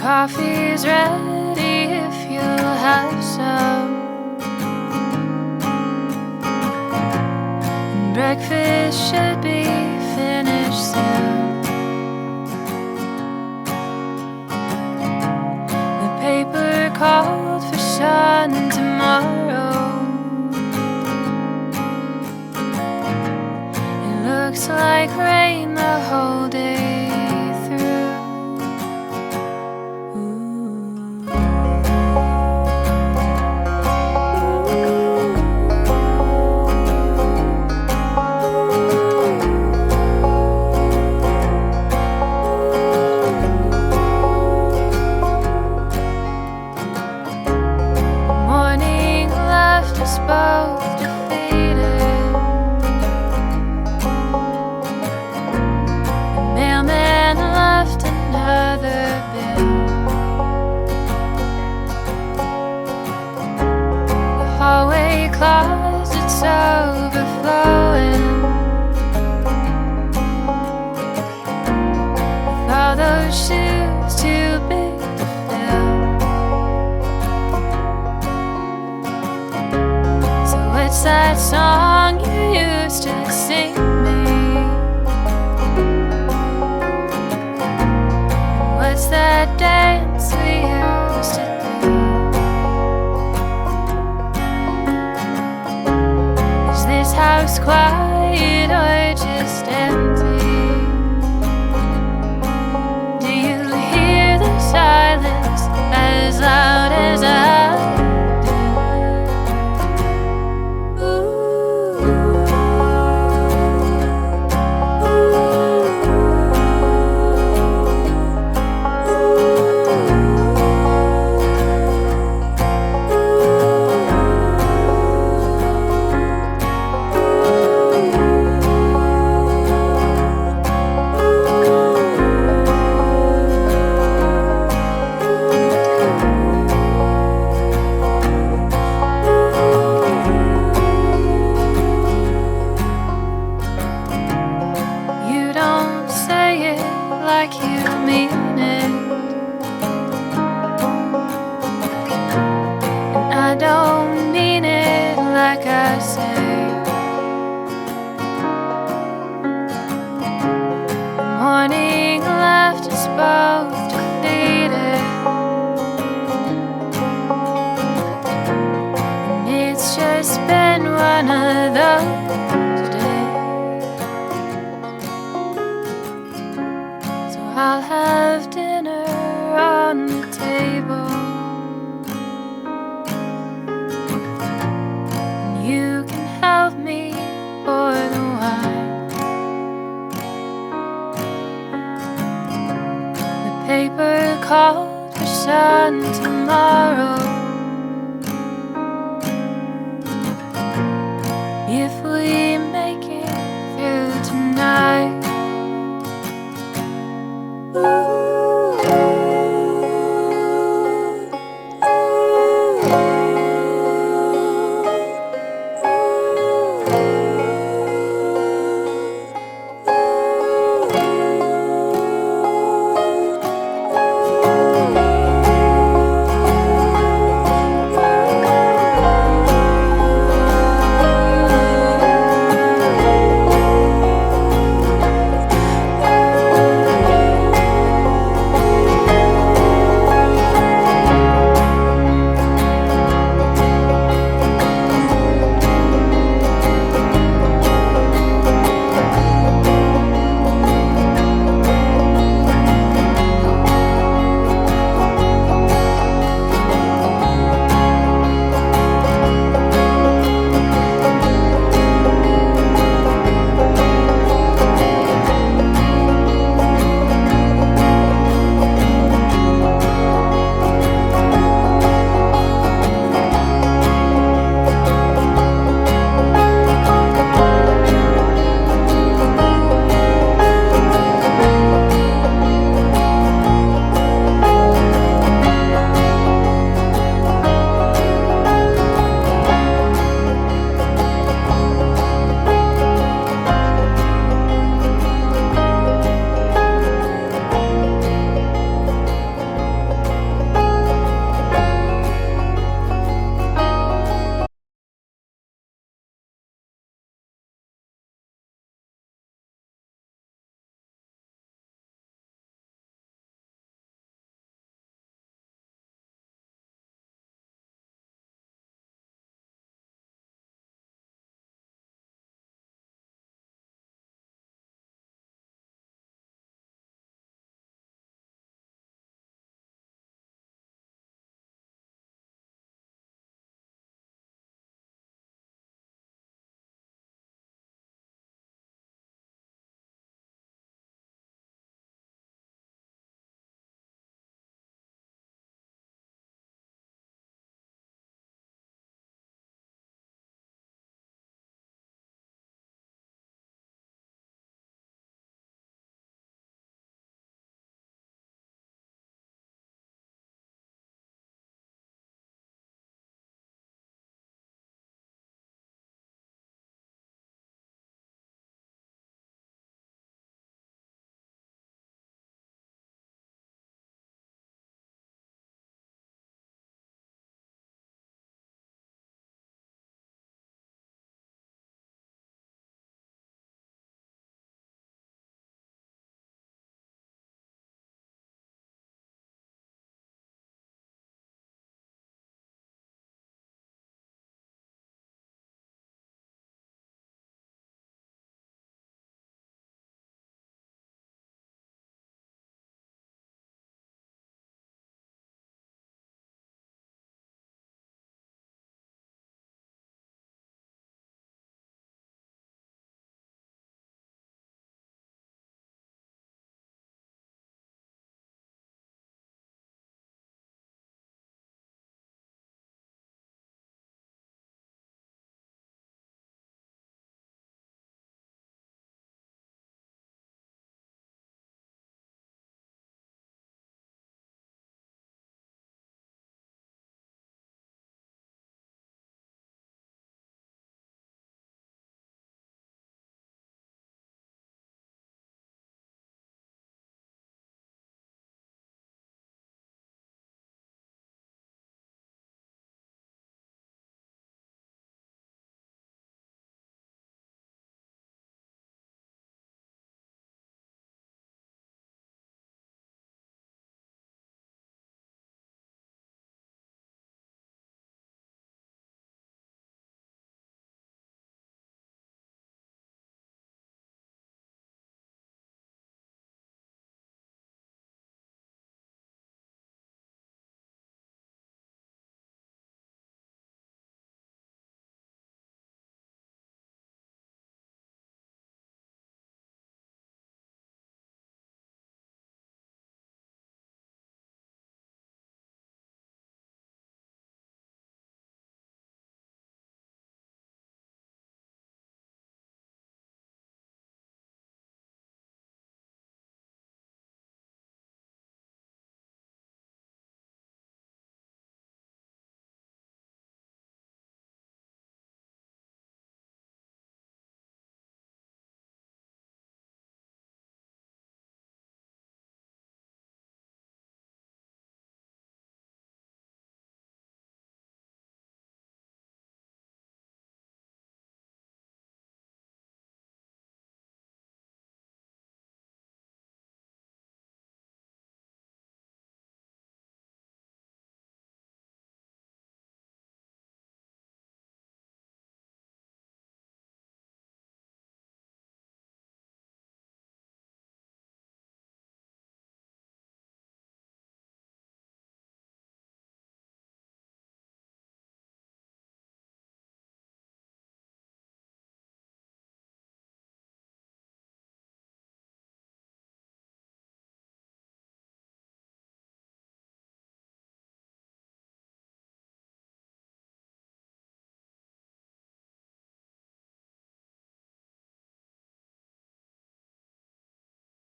coffee's ready if you'll have some. And breakfast should be finished soon. The paper called for sun tomorrow. It looks like rain the whole day. Both defeated. The mailman left another bill. The hallway closet's overflowing with all those shoes too big to fill. What's that song you used to sing me? What's that dance we used to do? Is this house quiet or just empty? Do you hear the silence as loud as I? Like you mean it, and I don't mean it like I say. The morning left us both defeated, and it's just been one of those days. I'll have dinner on the table, and you can help me pour the wine. The paper called for sun tomorrow.